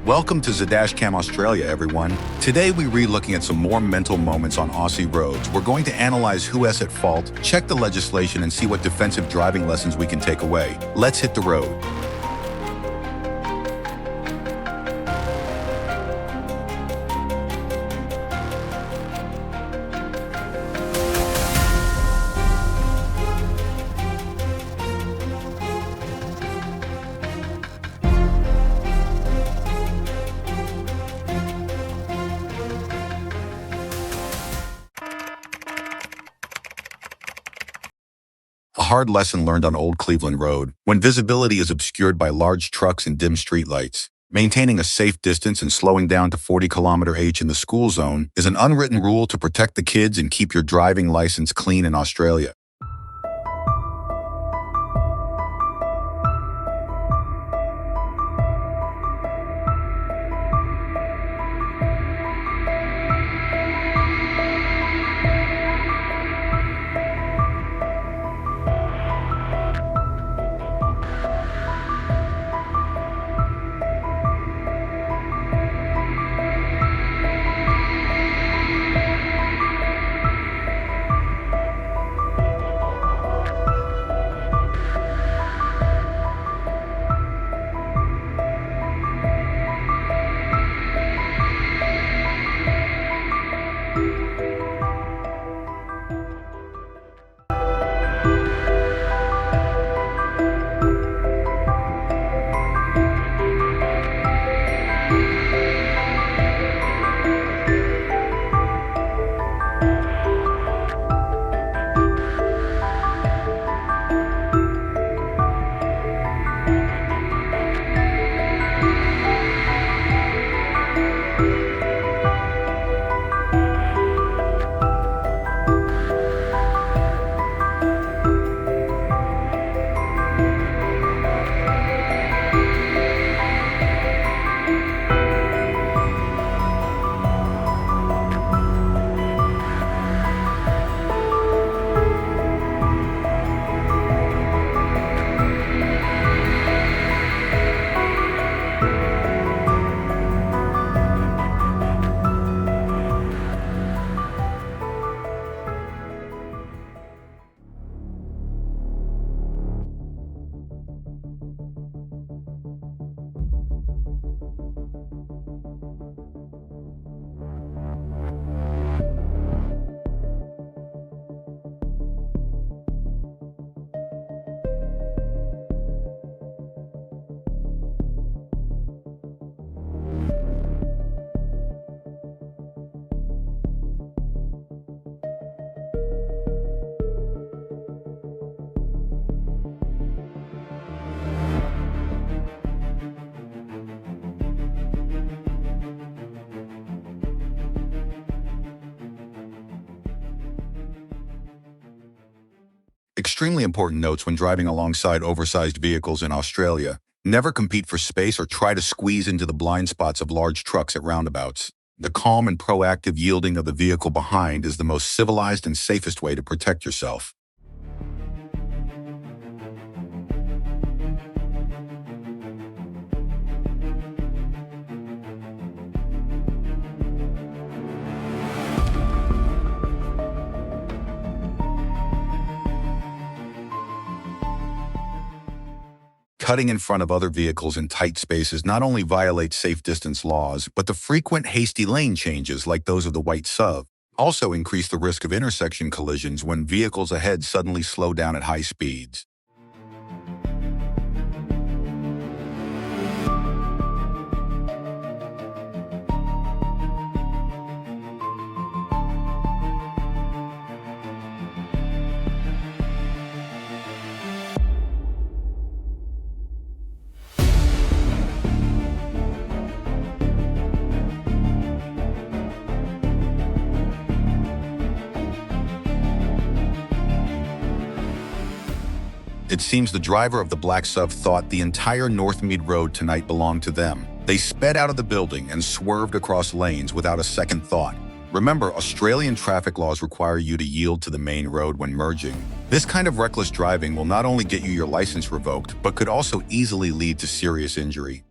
Welcome to the Dashcam Australia, everyone. Today we re-looking at some more mental moments on Aussie roads. We're going to analyze who is at fault, check the legislation, and see what defensive driving lessons we can take away. Let's hit the road. A hard lesson learned on Old Cleveland Road, when visibility is obscured by large trucks and dim streetlights. Maintaining a safe distance and slowing down to 40 km/h in the school zone is an unwritten rule to protect the kids and keep your driving license clean in Australia. Extremely important notes when driving alongside oversized vehicles in Australia. Never compete for space or try to squeeze into the blind spots of large trucks at roundabouts. The calm and proactive yielding of the vehicle behind is the most civilized and safest way to protect yourself. Cutting in front of other vehicles in tight spaces not only violates safe distance laws, but the frequent hasty lane changes like those of the white sub also increase the risk of intersection collisions when vehicles ahead suddenly slow down at high speeds. It seems the driver of the black sub thought the entire Northmead Road tonight belonged to them. They sped out of the building and swerved across lanes without a second thought. Remember, Australian traffic laws require you to yield to the main road when merging. This kind of reckless driving will not only get you your license revoked, but could also easily lead to serious injury.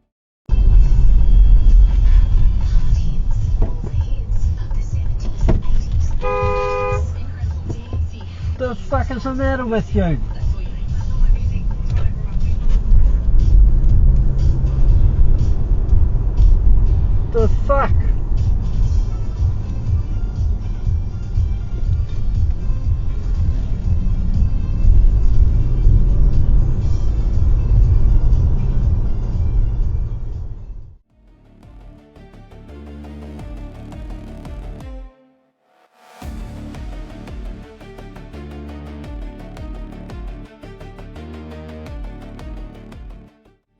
fuck is the matter with you? The fuck?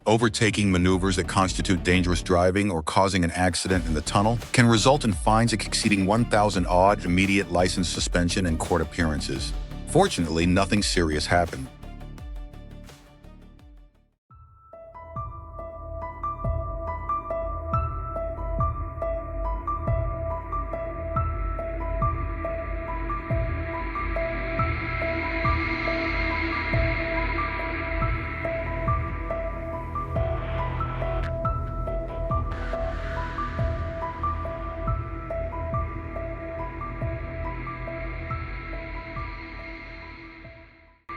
Overtaking maneuvers that constitute dangerous driving or causing an accident in the tunnel can result in fines exceeding 1,000 odd, immediate license suspension and court appearances. Fortunately, nothing serious happened.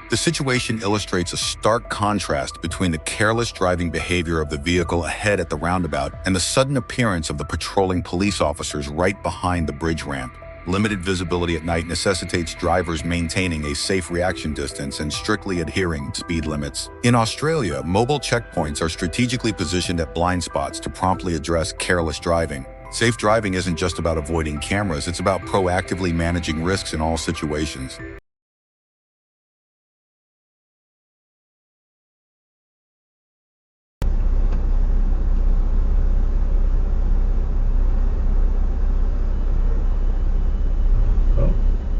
The situation illustrates a stark contrast between the careless driving behavior of the vehicle ahead at the roundabout and the sudden appearance of the patrolling police officers right behind the bridge ramp. Limited visibility at night necessitates drivers maintaining a safe reaction distance and strictly adhering to speed limits. In Australia, mobile checkpoints are strategically positioned at blind spots to promptly address careless driving. Safe driving isn't just about avoiding cameras, it's about proactively managing risks in all situations.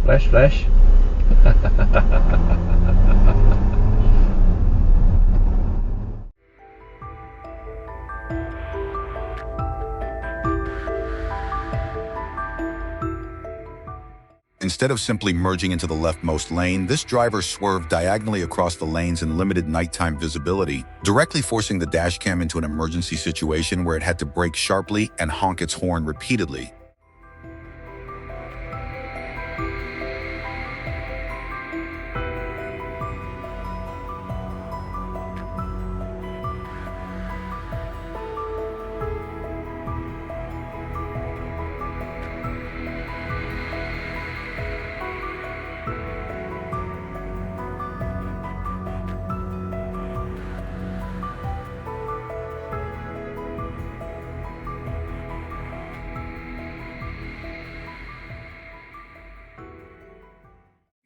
Flash, flash. Instead of simply merging into the leftmost lane, this driver swerved diagonally across the lanes in limited nighttime visibility, directly forcing the dashcam into an emergency situation where it had to brake sharply and honk its horn repeatedly.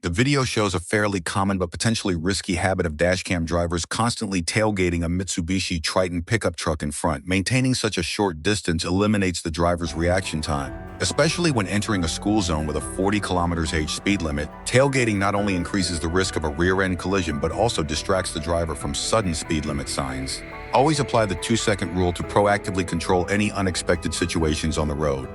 The video shows a fairly common but potentially risky habit of dashcam drivers constantly tailgating a Mitsubishi Triton pickup truck in front. Maintaining such a short distance eliminates the driver's reaction time. Especially when entering a school zone with a 40 km/h speed limit, tailgating not only increases the risk of a rear-end collision but also distracts the driver from sudden speed limit signs. Always apply the 2-second rule to proactively control any unexpected situations on the road.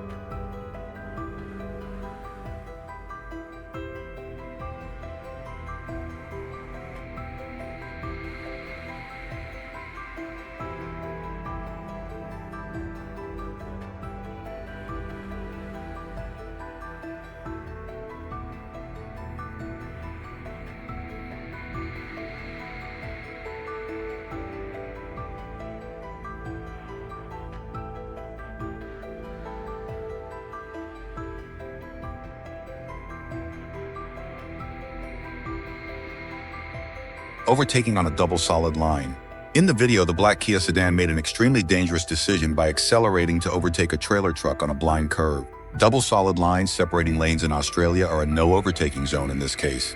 Overtaking on a double solid line. In the video, the black Kia sedan made an extremely dangerous decision by accelerating to overtake a trailer truck on a blind curve. Double solid lines separating lanes in Australia are a no overtaking zone in this case.